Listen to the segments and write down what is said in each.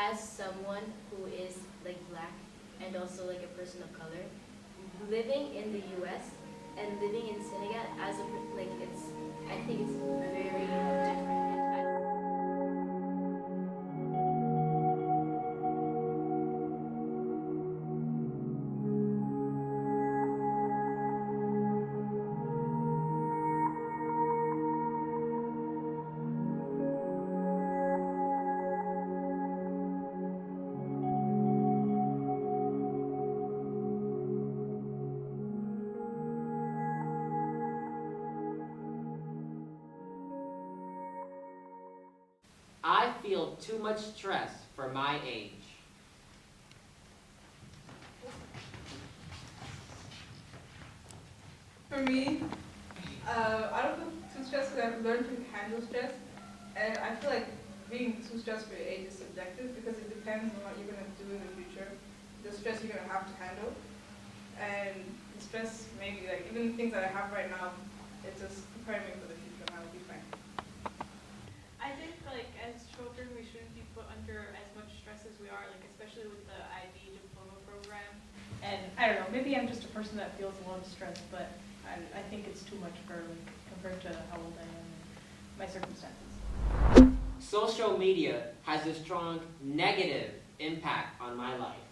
as someone who is like black and also like a person of color, living in the U.S. and living in Senegal as a like it's I think it's very different. I feel too much stress for my age. For me, I don't feel too stressed because I've learned to handle stress. And I feel like being too stressed for your age is subjective because it depends on what you're going to do in the future, the stress you're going to have to handle. And the stress, maybe, like, even things that I have right now, it's just preparing me for the future and I will be fine. I think, like, as children, we shouldn't be put under as much stress as we are, like, especially with the IB diploma program. And I don't know, maybe I'm just a person that feels a lot of stress, but I think it's too much for, like, compared to how old I am and my circumstances. Social media has a strong negative impact on my life.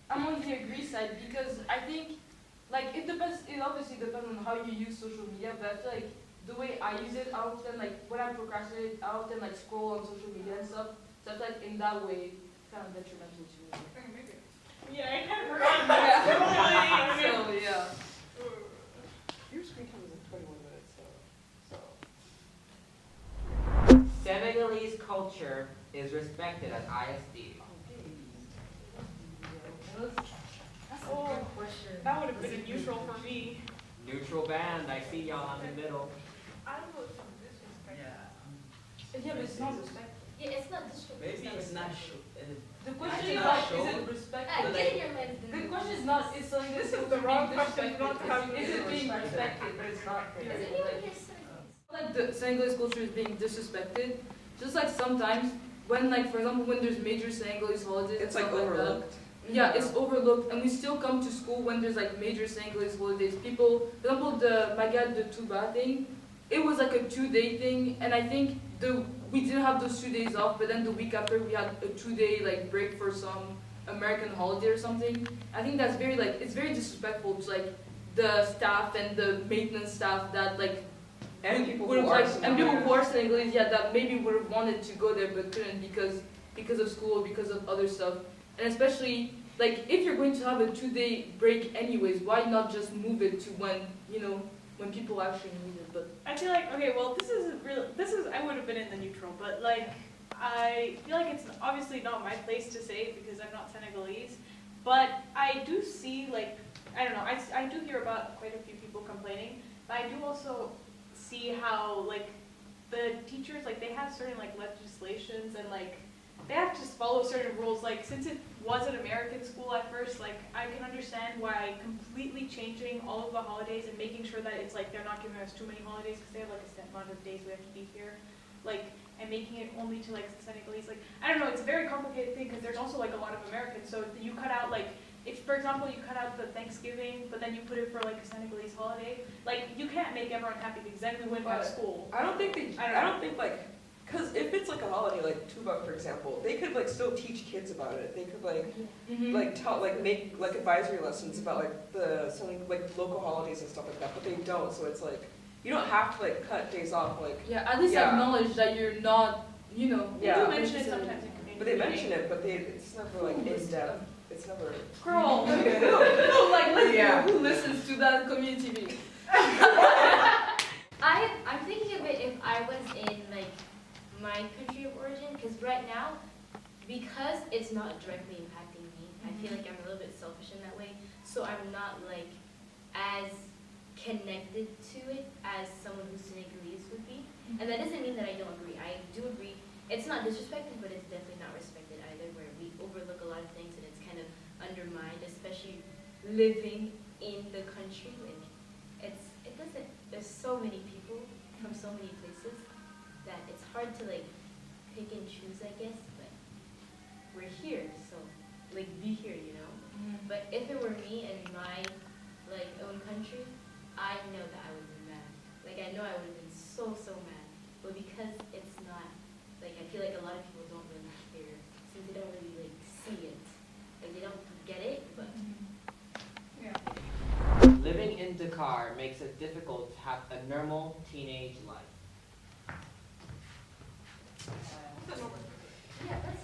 I'm on the agree side because I think, like, it depends. It obviously depends on how you use social media, but I feel like the way I use it, I often, like, when I procrastinate, I often, like, scroll on social media and stuff. So I feel like in that way, it's kind of detrimental to me. Yeah, I kind of forgot about that. So yeah. Your screen time is in 21 minutes, so. Senegalese culture is respected at ISD. That's a Oh, good question. That would have been a neutral for me. Neutral band, I see y'all in the middle. I don't know if this is Yeah, but it's not respect. Yeah, it's not disrespect. Maybe it's not The question Actually, is not not, shown. is it respect? Get in your mind. The question is not, is something This that's is the wrong being question disrespected. not to have Is it being respect. respected, but it's not. Is anyone here Senegalese? Like the Senegalese culture is being disrespected. Just like sometimes when, like, for example, when there's major Senegalese holidays, It's and like stuff overlooked. that, yeah, it's overlooked, and we still come to school when there's like major Senegalese holidays. People, for example, the Magad de Touba thing, it was like a 2-day thing, and I think we didn't have those 2 days off, but then the week after we had a 2-day like break for some American holiday or something. I think that's very, like, it's very disrespectful to, like, the staff and the maintenance staff that, like, And people would who have, are like, and people Senegalese. who are Senegalese, yeah, that maybe would have wanted to go there but couldn't because of school, because of other stuff. And especially, like, if you're going to have a 2-day break anyways, why not just move it to when, you know, when people actually need it? But I feel like, okay, well, I would have been in the neutral, but, like, I feel like it's obviously not my place to say because I'm not Senegalese, but I do see, like, I don't know, I do hear about quite a few people complaining, but I do also see how, like, the teachers, like, they have certain, like, legislations and, like, they have to follow certain rules. Like, since it was an American school at first, like, I can understand why completely changing all of the holidays and making sure that it's, like, they're not giving us too many holidays because they have, like, a set amount of days we have to be here. Like, and making it only to, like, Senegalese. Like, I don't know, it's a very complicated thing because there's also, like, a lot of Americans. So you cut out, like, if, for example, you cut out the Thanksgiving, but then you put it for, like, a Senegalese holiday, like, you can't make everyone happy because then we wouldn't have school. I don't think like, because if it's like a holiday, like Tuba, for example, they could like still teach kids about it. They could like, like tell, like make like advisory lessons about like something like local holidays and stuff like that. But they don't, so it's like you don't have to like cut days off. Like yeah, at least Yeah. acknowledge that you're not, you know. They Yeah. do mention it sometimes in community but they meeting. mention it, but it's never like in depth. It's never. Girl, who, like, listen, Yeah. who listens to that community meeting? I'm thinking of it if I was in like my country of origin, because right now, because it's not directly impacting me, I feel like I'm a little bit selfish in that way. So I'm not like as connected to it as someone who's Senegalese would be. And that doesn't mean that I don't agree. I do agree. It's not disrespected, but it's definitely not respected either, where we overlook a lot of things and it's kind of undermined, especially living in the country. Like, it doesn't, there's so many people from so many places that it's hard to like pick and choose, I guess, but you're here, so like be here, you know. But if it were me in my like own country, I know that I would have been mad. Like I know I would have been so mad. But because it's not, like I feel like a lot of people don't really care since they don't really like see it. Like they don't get it, but Yeah. Living in Dakar makes it difficult to have a normal teenage life. yeah, that's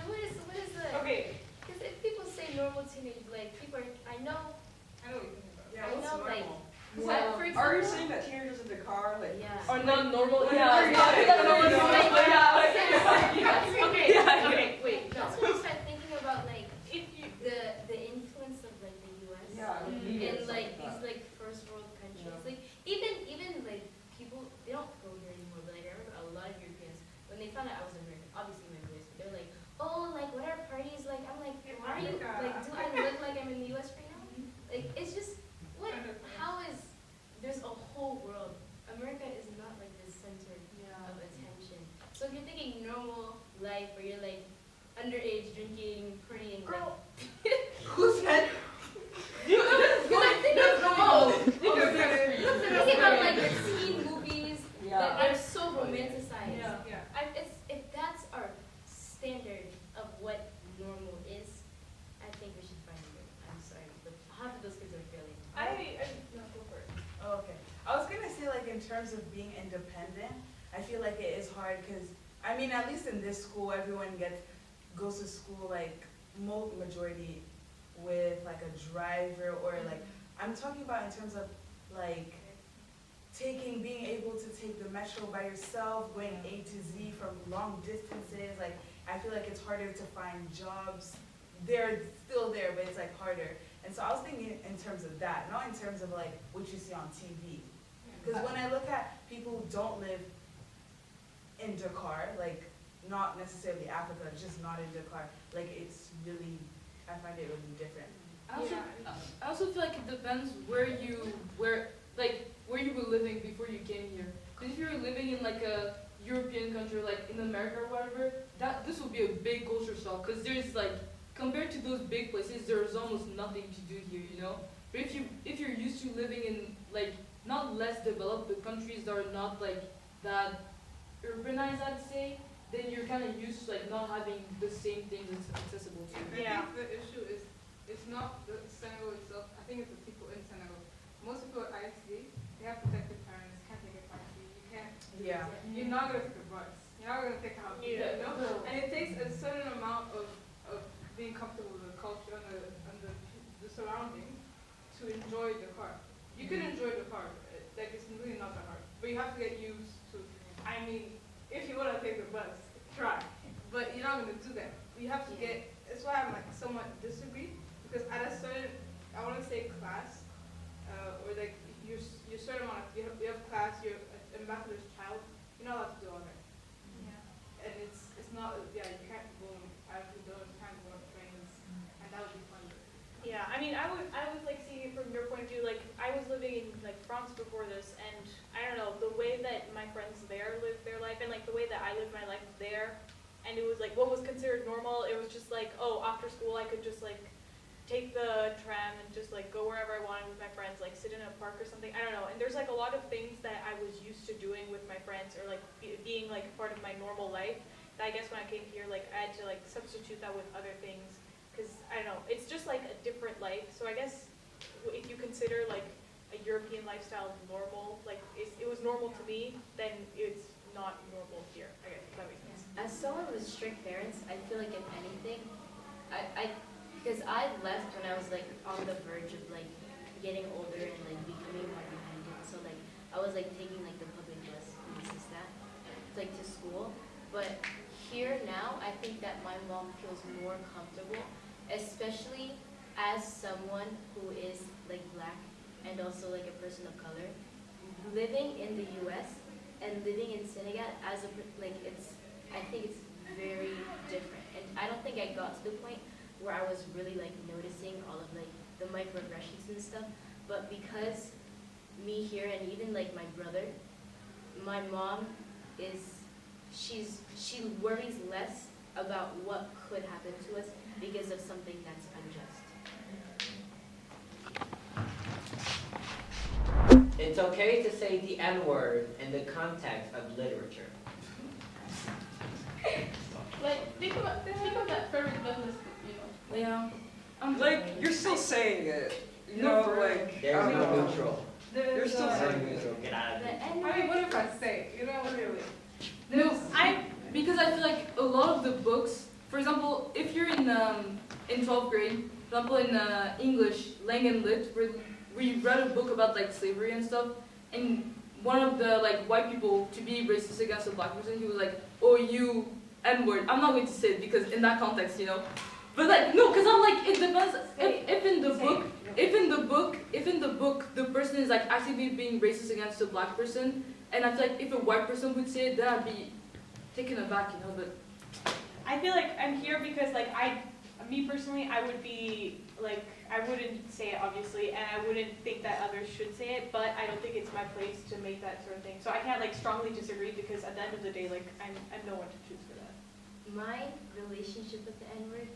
what is the Okay, because if people say normal teenage like people are I know I know what you're talking about. Yeah, I what's know, like, normal? Well, for Are you example- saying that teenagers in Dakar, like, yeah. Are not normal. Like, Yeah. they're Yeah. not- Yeah. they're not- Yeah. okay, wait, no. That's when I start thinking about like If you, the influence of like the U.S. yeah, like media and in stuff like like these that. like first world countries. Yeah. Like even like people they don't go here anymore. But like I remember a lot of Europeans when they found out I was American. Obviously my voice, but they're like, oh like what are parties like? I'm like, why are you like? Do I look like I'm in the U.S. right now? Like it's just what? How is there's a whole world. America is not like the center of attention. So if you're thinking normal life where you're like underage drinking, partying, Girl. Who said? because I'm thinking of Oh. I'm thinking about like the teen movies that Yeah. are so romanticized. Yeah. Yeah. If that's our standard of what normal is, I think we should find it. I'm sorry, but half of those kids are failing. no, go for it. Oh, okay. I was gonna say, like, in terms of being independent, I feel like it is hard because, I mean, at least in this school, everyone goes to school, like, majority with, like, a driver or, like, I'm talking about in terms of, like, being able to take the metro by yourself, going A to Z from long distances. Like, I feel like it's harder to find jobs. They're still there, but it's, like, harder. And so I was thinking in terms of that, not in terms of like what you see on TV. Because when I look at people who don't live in Dakar, like not necessarily Africa, just not in Dakar, like it's really, I find it really different. I also feel like it depends where you were living before you came here. Because if you're living in like a European country, like in America or whatever, this will be a big culture shock. Because there's like compared to those big places, there's almost nothing to do here, you know. But if you're used to living in like not less developed, but countries that are not like that urbanized, I'd say, then you're kind of used to like not having the same things accessible to you. I think the issue is it's not the Senegal itself. I think it's the people in Senegal. Most people at ISD, they have protected parents, can't take a taxi, you can't. Yeah. You're not gonna take a bus. You're not gonna take a house. Yeah. You know? And it takes a certain amount of being comfortable with the culture and the surrounding to enjoy the car. You can enjoy the car, like it's really not that hard. But you have to get used to. I mean, if you wanna take the bus, try. But you're not gonna do that. You have to get. That's why I'm like somewhat disagree because at a certain, I want to say class, or like your certain amount. You have class. You're an ambassador's child. You're not allowed to do all that. And it's not. Yeah, you can't go. I have to do. You can't go on trains, and that would be fun. Yeah, I mean, I was like seeing it from your point of view. Like, I was living in like France before this, and I don't know the way that my friends there live their life, and like the way that I live my life there, and it was like what was considered normal. It was just like, oh, after school I could just like take the tram and just like go wherever I wanted with my friends, like sit in a park or something. I don't know. And there's like a lot of things that I was used to doing with my friends, or like being like part of my normal life. That I guess when I came here, like I had to like substitute that with other things. Because, I don't know, it's just like a different life. So I guess if you consider like a European lifestyle normal, like it was normal to me, then it's not normal here. I guess if that makes sense. As someone with strict parents, I feel like if anything, because I left when I was like on the verge of like getting older and like becoming more independent. So like I was like taking like the public bus and this is that, like to school. But here now, I think that my mom feels more comfortable, especially as someone who is like black and also like a person of color, living in the U.S. and living in Senegal as a like I think it's very different, and I don't think I got to the point where I was really like noticing all of like the microaggressions and stuff. But because me here and even like my brother, my mom she worries less about what could happen to us because of something that's unjust. It's okay to say the N-word in the context of literature. Like, think about that Frederick Douglass, you know. Yeah. Like, you're still saying it. You No, know, for real. like, I There's don't no know. neutral. You're still There's saying no it. neutral. Get out of The here. N I mean, what if I say, you know, really? No, because I feel like a lot of the books, for example, if you're in 12th grade, for example in English, Lang and Lit, where we read a book about like slavery and stuff, and one of the like white people to be racist against a black person, he was like, "Oh, you N-word." I'm not going to say it because in that context, you know. But like no, because I'm like it depends. If in the book, the person is like actively being racist against a black person, and I feel like if a white person would say it, then I'd be taken aback, you know. But I feel like I'm here because like me personally, I would be like, I wouldn't say it obviously, and I wouldn't think that others should say it, but I don't think it's my place to make that sort of thing. So I can't like strongly disagree because at the end of the day, like I'm no one to choose for that. My relationship with the N-word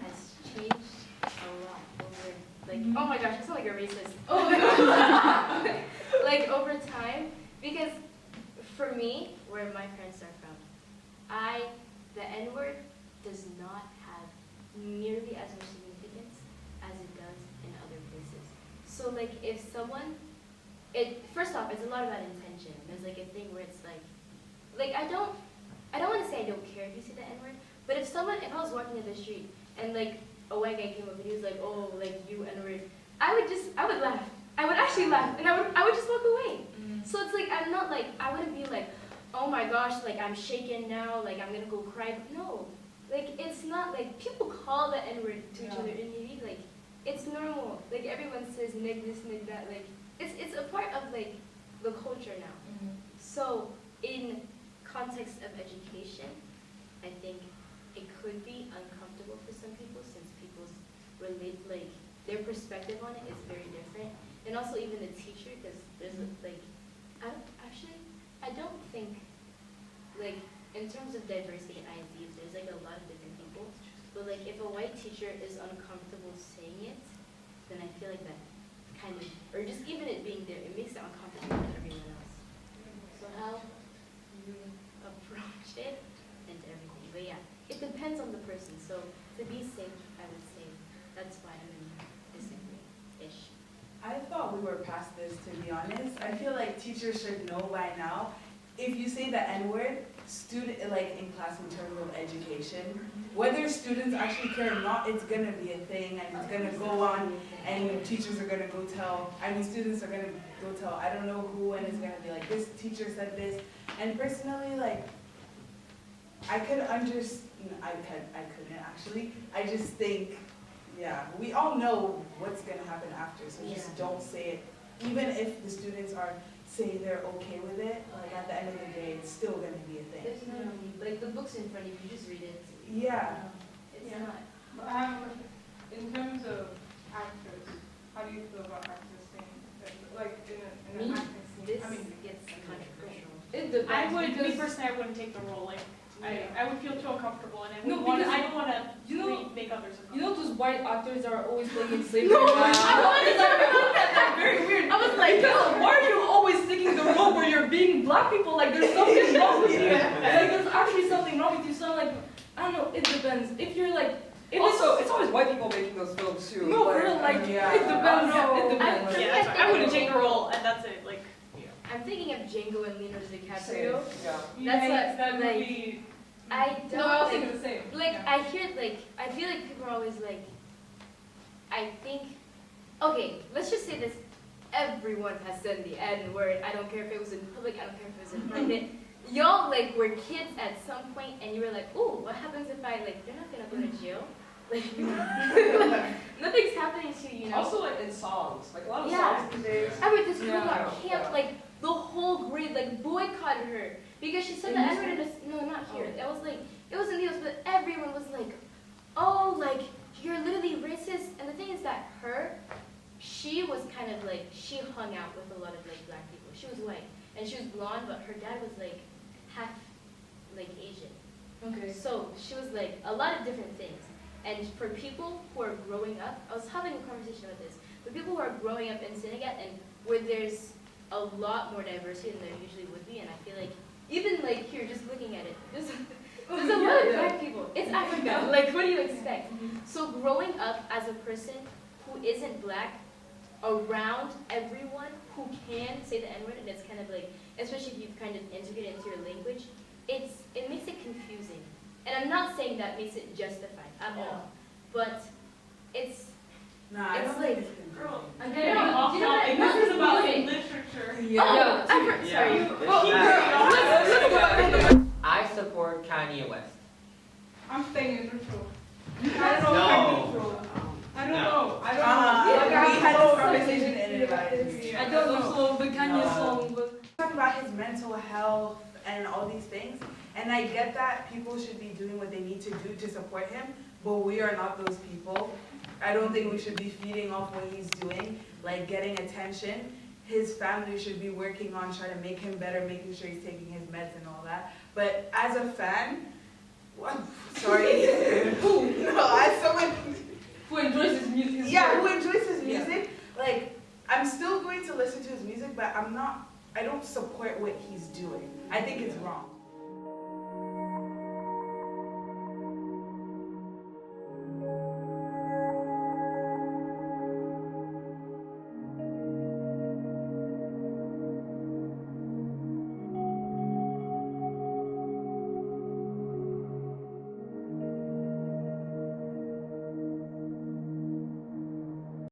has changed a lot over, like, oh my gosh, I sound like a racist. Oh my gosh. Like, over time, because for me, where my parents are from, the N-word does not have nearly as much significance as it does in other places. So, like, if someone, first off, it's a lot about intention. There's, like, a thing where it's like, I don't want to say I don't care if you say the N-word, but if I was walking in the street and like a white guy came up and he was like, "Oh, like you N-word," I would laugh. I would actually laugh, and I would just walk away. So it's like I'm not like I wouldn't be like, "Oh my gosh, like I'm shaken now, like I'm gonna go cry." No, like it's not like people call the N-word to each other in Haiti, like it's normal. Like everyone says nig this, nig that. Like it's a part of like the culture now. So in context of education, I think it could be uncomfortable for some people since people's their perspective on it is very different, and also even the teacher, because there's like I don't think like in terms of diversity in ISDs there's like a lot of different people, but like if a white teacher is uncomfortable saying it, then I feel like that kind of, or just even it being there, it makes it uncomfortable for everyone else. So how you approach it and everything. But yeah, it depends on the person. So to be safe, I would say that's why I'm in disagree-ish. I thought we were past this, to be honest. I feel like teachers should know by now. If you say the N-word, like in class in terms of education, whether students actually care or not, it's gonna be a thing and it's gonna go on, and teachers are gonna go tell, students are gonna go tell, I don't know who, and it's gonna be like, this teacher said this. And personally, like, I could understand, I couldn't actually. I just think, yeah, we all know what's gonna happen after, so just don't say it. Even if the students are saying they're okay with it, like at the end of the day, it's still gonna be a thing. There's no need, like the book's in front of you, you just read it. Yeah. It's Yeah. not. But I have a question. In terms of actors, how do you feel about actors saying that, like in an Me? acting scene? This I mean, gets controversial. it depends. Me because- personally, I wouldn't take the role. Like I would feel too uncomfortable, and No, I don't want to you know- make others uncomfortable. You know those white actors that are always playing in slavery? No, movies? I don't want to talk about that. That's very weird. I was like, Because why are you always sticking the role where you're being black people? Like there's something wrong with you. Like there's actually something wrong with you. So I'm like, I don't know. It depends. If you're like, if Also, it's always white people making those films too. no, for real, like yeah. it depends. Oh, no. It depends. Yeah, that's right. I wouldn't take the role, and that's it. Like, I'm thinking of Django and Leonardo Same, DiCaprio. yeah. That's what, that like, movie. I don't No, I was like, thinking the same. like Yeah. I hear like I feel like people are always like, I think, okay, let's just say this. Everyone has said the N-word. I don't care if it was in public. I don't care if it was in private. Y'all like were kids at some point, and you were like, "Ooh, what happens if I like? They're not gonna go to jail. Like, nothing's happening to you, you know." Also, like in songs, like a lot of Yeah. songs these days. I mean, this girl Yeah. got camped, like the whole grade like boycotted her because she said the N-word in this. No, not here. It was like it was in the news, but everyone was like, "Oh, like you're literally racist." And the thing is that she was kind of like she hung out with a lot of like black people. She was white and she was blonde, but her dad was like half like Asian. Okay. So she was like a lot of different things. And for people who are growing up, I was having a conversation with this. For people who are growing up in Senegal and where there's a lot more diversity than there usually would be, and I feel like even like here, just looking at it, there's a lot of black people. It's Africa. Like, what do you expect? So growing up as a person who isn't black around everyone who can say the N-word, and it's kind of like, especially if you've kind of integrated it into your language, it makes it confusing. And I'm not saying that makes it justified at all, but it's Nah, I It's don't like- think it's confusing. I'm Yeah, getting off off topic. topic. This is about Moving. literature. Yeah. sorry. I support Kanye West. I'm staying in neutral. I don't know if I'm No. neutral. I don't No. know. I don't We know. had this conversation in advisory. I don't know. So the Kanye No. song was. Talking about his mental health and all these things, and I get that people should be doing what they need to do to support him, but we are not those people. I don't think we should be feeding off what he's doing, like getting attention. His family should be working on trying to make him better, making sure he's taking his meds and all that. But as a fan, what? Sorry. No, as someone Who enjoys his music? yeah, who enjoys his music, like, I'm still going to listen to his music, but I don't support what he's doing. I think it's wrong.